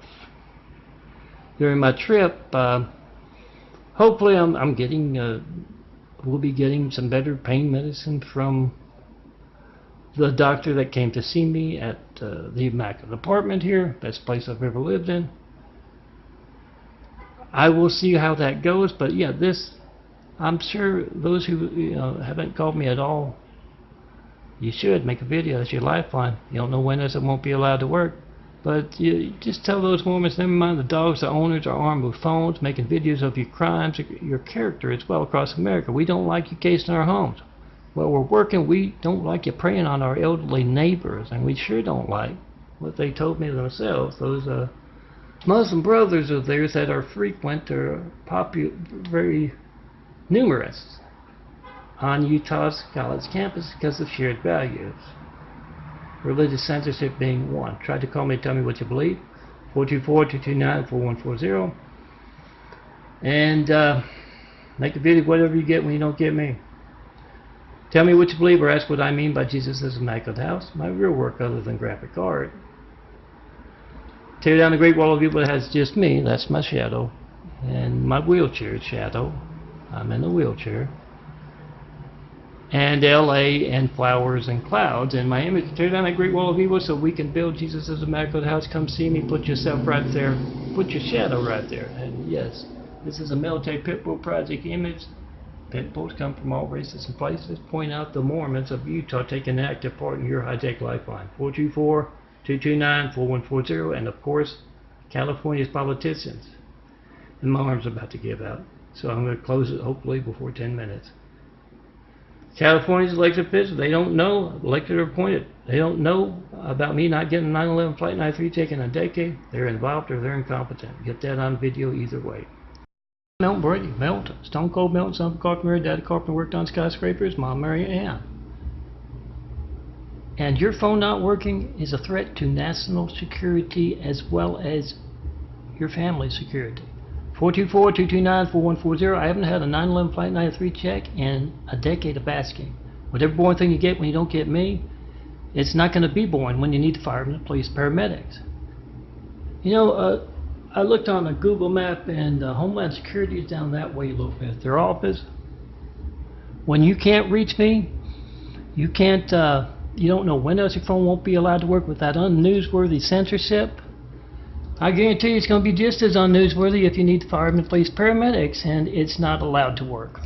During my trip, hopefully I'm getting, we'll be getting some better pain medicine from the doctor that came to see me at the Immaculate Apartment here, best place I've ever lived in. I will see how that goes, but yeah, this, I'm sure those who haven't called me at all, you should make a video. That's your lifeline. You don't know when this won't be allowed to work, but you just tell those Mormons, never mind the dogs, the owners are armed with phones, making videos of your crimes, your character as well across America. We don't like you casing our homes. While we're working, we don't like you preying on our elderly neighbors, and we sure don't like what they told me themselves. Those Muslim brothers of theirs that are frequent or very numerous on Utah's college campus because of shared values. Religious censorship being one. Tried to call me, tell me what you believe. 424-229-4140. And make a video, whatever you get when you don't get me. Tell me what you believe, or ask what I mean by Jesus' Immaculate House. My real work other than graphic art. Tear down the Great Wall of Evil that has just me. That's my shadow. And my wheelchair shadow. I'm in a wheelchair. And LA and flowers and clouds. And my image, tear down that Great Wall of Evil so we can build Jesus' Immaculate House. Come see me. Put yourself right there. Put your shadow right there. And yes, this is a military pit bull project image. Pit bulls come from all races and places. Point out the Mormons of Utah taking an active part in your hijacked lifeline. 424-229-4140. And of course, California's politicians. And my arm's about to give out. So I'm going to close it hopefully before 10 minutes. California's elected officials, they don't know, elected or appointed, they don't know about me not getting 9/11 Flight 93 taken a decade. They're involved or they're incompetent. Get that on video either way. Milton Brady, Milton, Stone Cold Milton, son of Carpenter, Daddy Carpenter worked on skyscrapers, Mom Mary Ann. And your phone not working is a threat to national security as well as your family's security. 424-229-4140. I haven't had a 9/11 Flight 93 check in a decade of asking. Whatever boring thing you get when you don't get me, it's not going to be boring when you need the firemen, police, paramedics. You know, I looked on a Google map, and Homeland Security is down that way a little bit. Their office. When you can't reach me, you can't. You don't know when else your phone won't be allowed to work with that unnewsworthy censorship. I guarantee you it's going to be just as unnewsworthy if you need firemen, police, paramedics, and it's not allowed to work.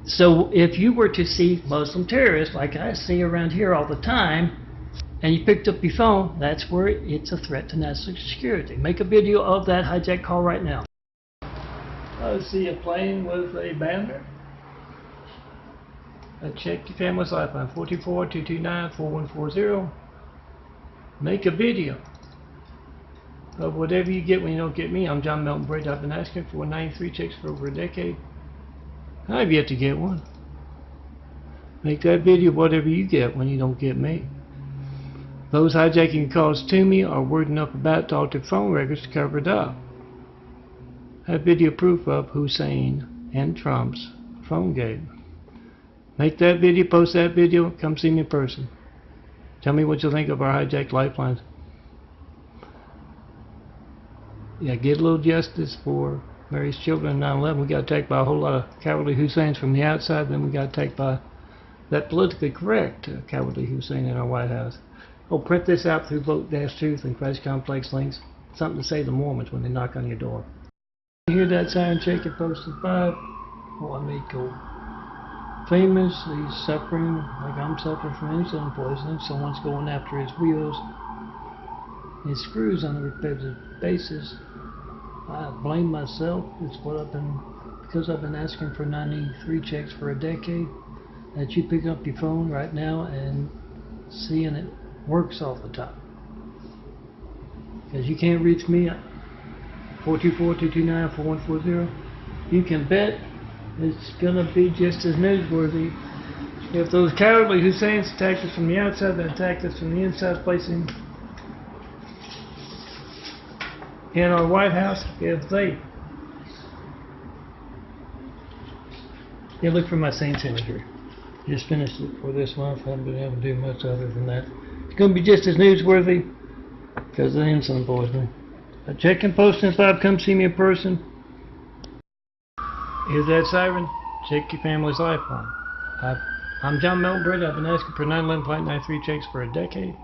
So if you were to see Muslim terrorists, like I see around here all the time, and you picked up your phone, that's where it's a threat to national security. Make a video of that hijack call right now. I see a plane with a banner. Check your family's lifeline, 424-229-4140. Make a video of whatever you get when you don't get me. I'm John Melton Brady. I've been asking for 93 checks for over a decade. I've yet to get one. Make that video of whatever you get when you don't get me. Those hijacking calls to me are word enough about to alter phone records to cover it up. Have video proof of Hussein and Trump's phone game. Make that video, post that video, come see me in person. Tell me what you think of our hijacked lifelines. Yeah, get a little justice for Mary's children in 9/11. We got attacked by a whole lot of cowardly Husseins from the outside, then we got attacked by that politically correct cowardly Hussein in our White House. Oh, print this out through Vote-Truth and Christ Complex links. Something to say to the Mormons when they knock on your door. You hear that siren check at posted 5? Oh, I made go famous. He's suffering like I'm suffering from insulin poisoning. Someone's going after his wheels, his screws on a repetitive basis. I blame myself. It's what because I've been asking for 93 checks for a decade. That you pick up your phone right now and seeing it works all the time. Because you can't reach me at 424-229-4140. You can bet it's gonna be just as newsworthy. If those cowardly Husseins attacked us from the outside, they attacked us from the inside, placing in our White House. If they look for my Saints imagery. Just finished it for this month. I haven't been able to do much other than that. It's going to be just as newsworthy because of the insulin poisoning. Check and post in 5. Come see me in person. Hear that siren? Check your family's lifeline. I'm John Melton Brady. I've been asking for 911.93 checks for a decade.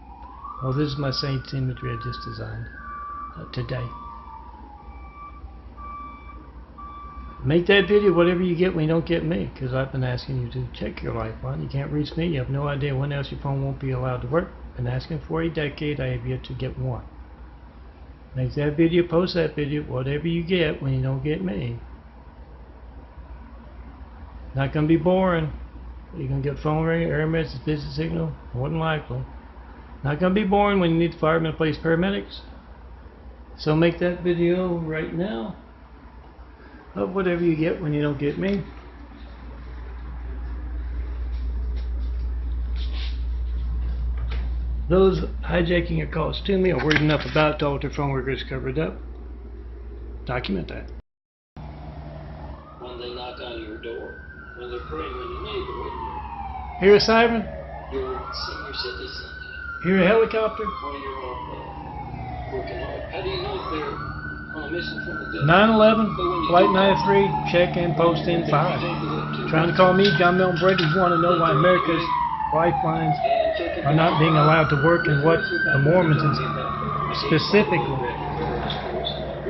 Well, this is my Saints imagery I just designed today. Make that video whatever you get when you don't get me, because I've been asking you to check your lifeline. You can't reach me. You have no idea when else your phone won't be allowed to work. Been asking for a decade. I have yet to get one. Make that video, post that video, whatever you get when you don't get me. Not going to be boring. You're going to get phone ring, error message, busy signal. More than likely. Not going to be boring when you need the firemen to place paramedics. So make that video right now of whatever you get when you don't get me. Those hijacking your calls to me are word enough about to alter phone records covered up. Document that. When they knock on your door, when they're praying on your neighbor, Hear a siren? you're a senior citizen, Hear a helicopter? or you're working hard. How do you know if they're on a mission from the devil? 9/11, Flight 93, check and post in 5. Trying to call me, John Melton Brady. You want to know why America's lifelines are not being allowed to work and what the Mormons specifically,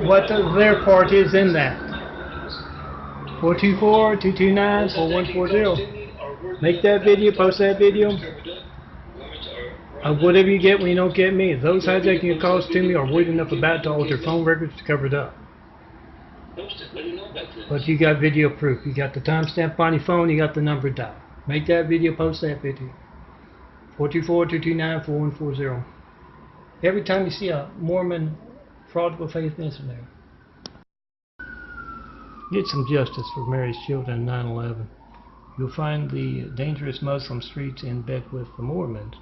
what their part is in that. 424-229-4140. Make that video, post that video of whatever you get when you don't get me. Those hijacking your calls to me are word enough about to alter phone records to cover it up. But you got video proof. You got the timestamp on your phone, you got the number dialed. Make that video, post that video. 424-229-4140. Every time you see a Mormon fraudulent faith missionary, get some justice for Mary's children in 9/11. You'll find the dangerous Muslim streets in bed with the Mormons.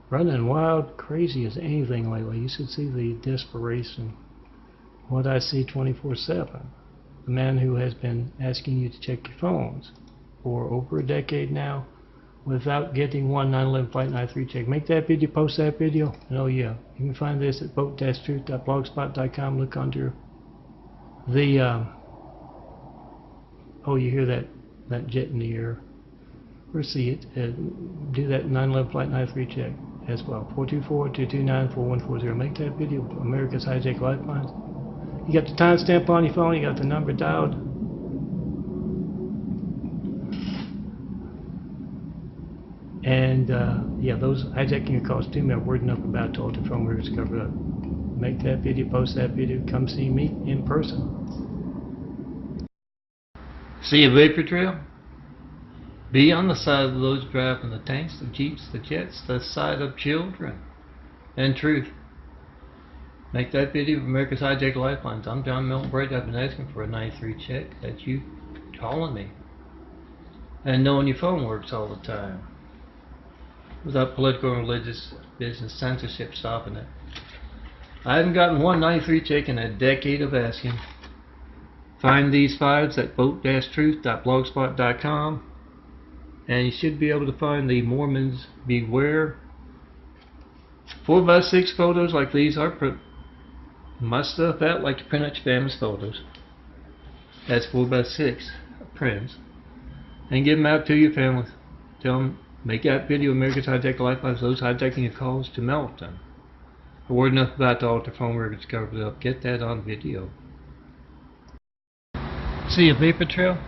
Running wild, crazy as anything lately. You should see the desperation. What I see 24/7. The man who has been asking you to check your phones for over a decade now without getting one 9/11 Flight 93 check. Make that video, post that video, and oh yeah, you can find this at vote-truth.blogspot.com. Look under the oh, you hear that jet in the air, or see it, do that 9/11 Flight 93 check as well. 424-229-4140. Make that video, America's Hijack Lifelines. You got the timestamp on your phone, you got the number dialed. And yeah, those hijacking your calls to me are word enough about to alter phone records covered up. Make that video, post that video, come see me in person. See a vapor trail? Be on the side of those driving the tanks, the jeeps, the jets, the side of children and truth. Make that video of America's Hijacked Lifelines. I'm John Milton Brady. I've been asking for a 93 check. That's you calling me and knowing your phone works all the time without political and religious business censorship stopping it. I haven't gotten one 93 check in a decade of asking. Find these files at vote-truth.blogspot.com, and you should be able to find the Mormons Beware 4x6 photos like these. Are my stuff out like you print out your family's photos. That's 4x6 prints, and give them out to your families. Tell them, make that video America's Hijacked Lifelines, those hijacking your calls to Melton. A word enough about to alter phone records covered up. Get that on video. See a vapor trail?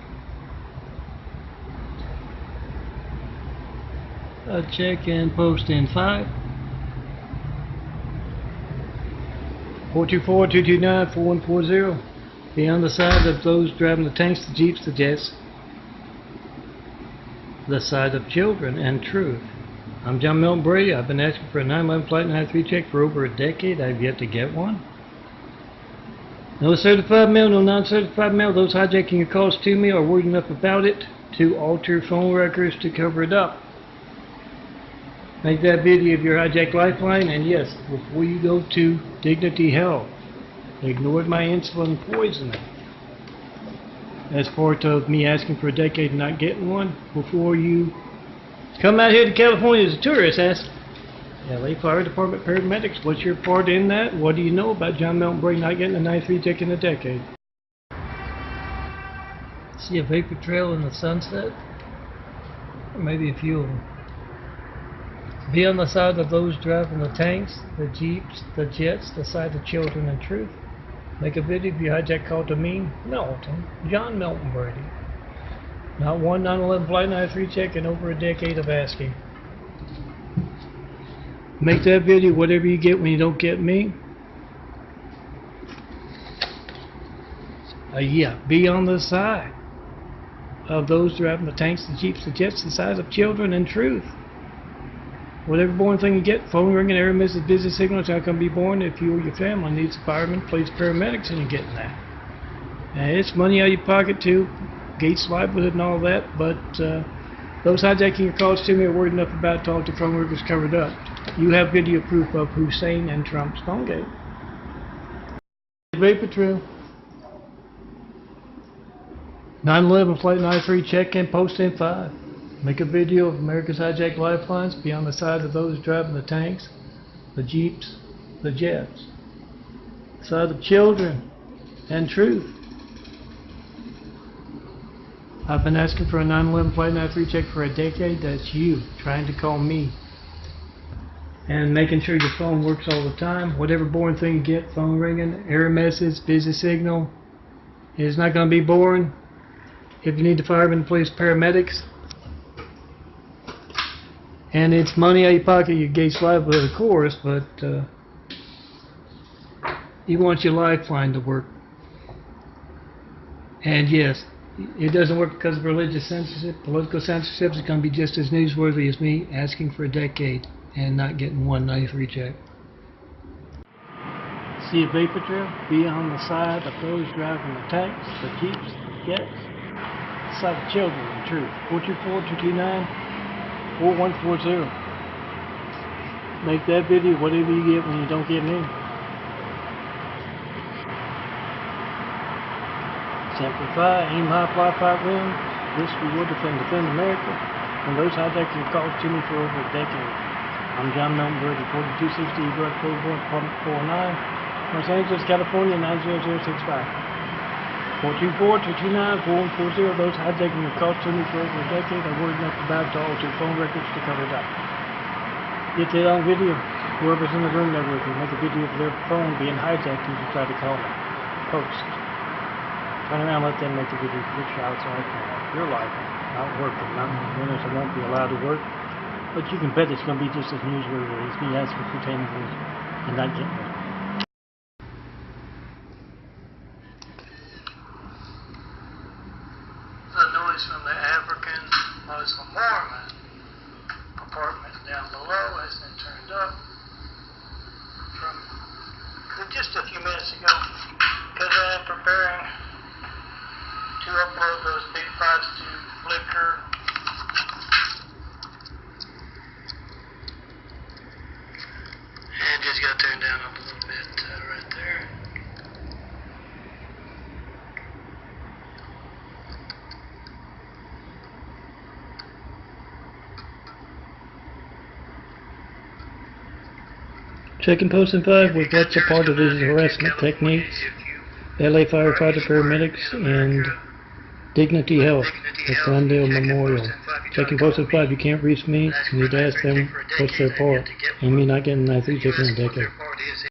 Check and post in 5. 424-229-4140. Be on the side of those driving the tanks, the jeeps, the jets. The side of children and truth. I'm John Milton Brady. I've been asking for a 911 Flight 93 check for over a decade. I've yet to get one. No certified mail, no non-certified mail. Those hijacking your calls to me are word enough about it to alter phone records to cover it up. Make that video of your hijacked lifeline, and yes, before you go to Dignity Health, ignored my insulin poisoning. As part of me asking for a decade and not getting one, before you come out here to California as a tourist, ask LA Fire Department paramedics, what's your part in that? What do you know about John Milton Brady not getting a 93 check in a decade? See a vapor trail in the sunset? Or maybe a few of them. Be on the side of those driving the tanks, the jeeps, the jets, the side of children and truth. Make a video of your hijack call to me, Melton, John Milton Brady. Not one 911 Flight 93 check in over a decade of asking. Make that video whatever you get when you don't get me. Yeah, be on the side of those driving the tanks, the jeeps, the jets, the side of children and truth. Whatever boring thing you get, phone ringing, error message, busy signal, it's not going to be boring if you or your family needs a fireman, police, paramedics, and you're getting that. And it's money out of your pocket too, Gates livelihood and all that, but those hijacking your calls to me are word enough about to alter phone records covered up. You have video proof of Hussein and Trump's phone gate. Vapor trail. 911 Flight 93 check in, post in 5. Make a video of America's Hijacked Lifelines. Be on the side of those driving the tanks, the jeeps, the jets. Side of children and truth. I've been asking for a 911 Flight 93 check for a decade. That's you trying to call me. And making sure your phone works all the time. Whatever boring thing you get, phone ringing, error message, busy signal, it's not going to be boring. If you need the firemen, police, paramedics, and it's money out of your pocket, your Gates livelihood, of course, but you want your lifeline to work. And yes, it doesn't work because of religious censorship, political censorship. It's going to be just as newsworthy as me asking for a decade and not getting one 93 check. See a vapor trail? Be on the side of those driving the tanks, the jeeps, the jets, the side of children and truth. 424-229-4140. Make that video whatever you get when you don't get me. Simplify, aim high, fly far win. This we will defend America. And those hijacking your calls to me for over a decade. I'm John Milton Brady, 4260 Eagle Code 1, Department 409, Los Angeles, California, 90065. 424-229-4140. Those hijacking your calls to me for over a decade are word enough about to alter phone records to cover it up. Get that on video. Whoever's in the room there with you, make a video of their phone being hijacked and you try to call me. Post. Turn around, let them make the video. Your child's life, your life, not working, not winners that won't be allowed to work. But you can bet it's going to be just as newsworthy as me asking for 10 years and not getting it. The noise from the African Muslim Mormon apartment down below has been turned up from just a few minutes ago because I am preparing to upload those big files to Flickr. And just got turned down up a little bit right there. Checking Posting 5 with what's a part of his harassment techniques. LA firefighter paramedics and Dignity Health at Glendale Memorial. Checking Posting 5, you can't reach me. You need to ask them what's their part. And me not getting that through taking a decade.